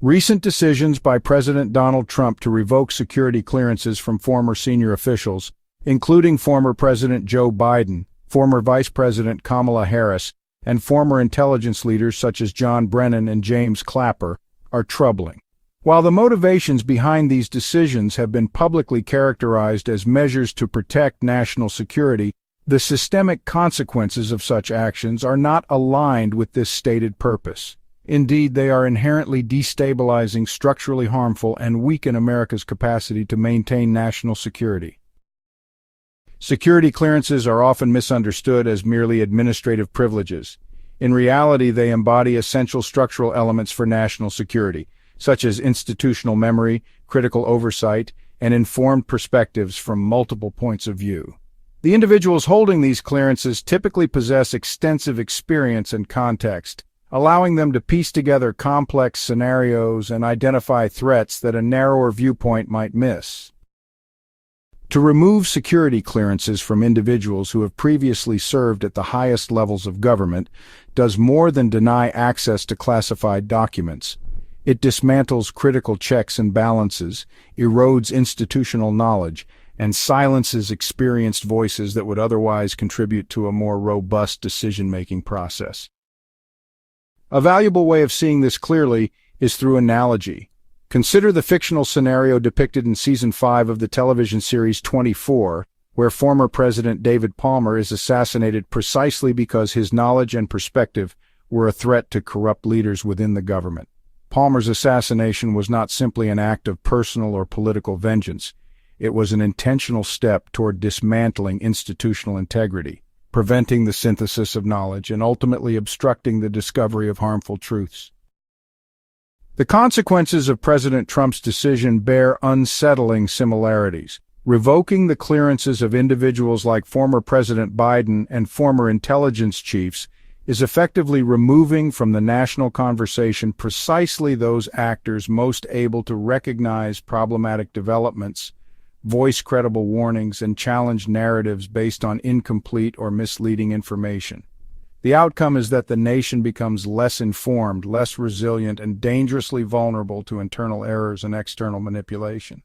Recent decisions by President Donald Trump to revoke security clearances from former senior officials, including former President Joe Biden, former Vice President Kamala Harris, and former intelligence leaders such as John Brennan and James Clapper, are troubling. While the motivations behind these decisions have been publicly characterized as measures to protect national security, the systemic consequences of such actions are not aligned with this stated purpose. Indeed, they are inherently destabilizing, structurally harmful, and weaken America's capacity to maintain national security. Security clearances are often misunderstood as merely administrative privileges. In reality, they embody essential structural elements for national security, such as institutional memory, critical oversight, and informed perspectives from multiple points of view. The individuals holding these clearances typically possess extensive experience and context, allowing them to piece together complex scenarios and identify threats that a narrower viewpoint might miss. To remove security clearances from individuals who have previously served at the highest levels of government does more than deny access to classified documents. It dismantles critical checks and balances, erodes institutional knowledge, and silences experienced voices that would otherwise contribute to a more robust decision-making process. A valuable way of seeing this clearly is through analogy. Consider the fictional scenario depicted in Season 5 of the television series 24, where former President David Palmer is assassinated precisely because his knowledge and perspective were a threat to corrupt leaders within the government. Palmer's assassination was not simply an act of personal or political vengeance. It was an intentional step toward dismantling institutional integrity, preventing the synthesis of knowledge, and ultimately obstructing the discovery of harmful truths. The consequences of President Trump's decision bear unsettling similarities. Revoking the clearances of individuals like former President Biden and former intelligence chiefs is effectively removing from the national conversation precisely those actors most able to recognize problematic developments, voice credible warnings, and challenge narratives based on incomplete or misleading information. The outcome is that the nation becomes less informed, less resilient, and dangerously vulnerable to internal errors and external manipulation.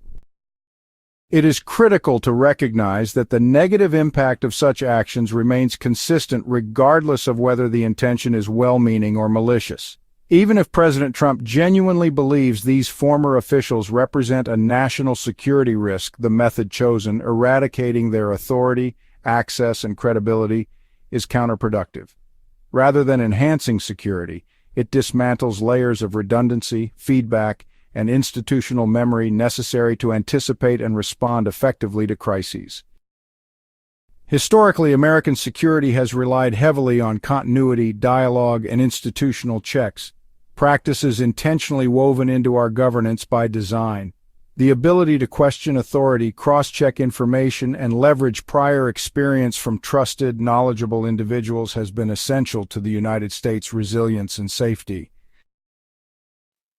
It is critical to recognize that the negative impact of such actions remains consistent regardless of whether the intention is well-meaning or malicious. Even if President Trump genuinely believes these former officials represent a national security risk, the method chosen, eradicating their authority, access, and credibility, is counterproductive. Rather than enhancing security, it dismantles layers of redundancy, feedback, and institutional memory necessary to anticipate and respond effectively to crises. Historically, American security has relied heavily on continuity, dialogue, and institutional checks, practices intentionally woven into our governance by design. The ability to question authority, cross-check information, and leverage prior experience from trusted, knowledgeable individuals has been essential to the United States' resilience and safety.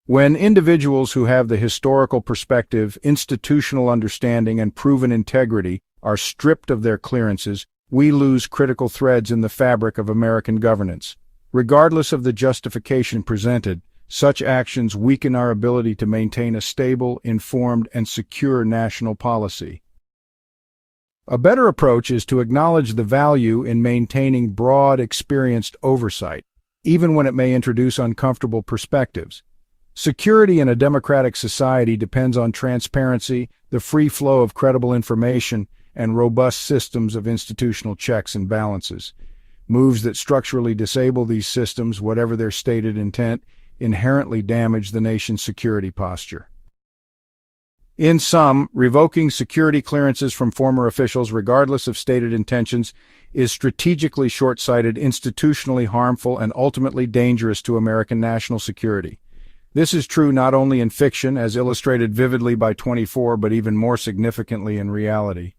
When individuals who have the historical perspective, institutional understanding, and proven integrity are stripped of their clearances, we lose critical threads in the fabric of American governance. Regardless of the justification presented, such actions weaken our ability to maintain a stable, informed, and secure national policy. A better approach is to acknowledge the value in maintaining broad, experienced oversight, even when it may introduce uncomfortable perspectives. Security in a democratic society depends on transparency, the free flow of credible information, and robust systems of institutional checks and balances. Moves that structurally disable these systems, whatever their stated intent, inherently damage the nation's security posture. In sum, revoking security clearances from former officials, regardless of stated intentions, is strategically short-sighted, institutionally harmful, and ultimately dangerous to American national security. This is true not only in fiction, as illustrated vividly by 24, but even more significantly in reality.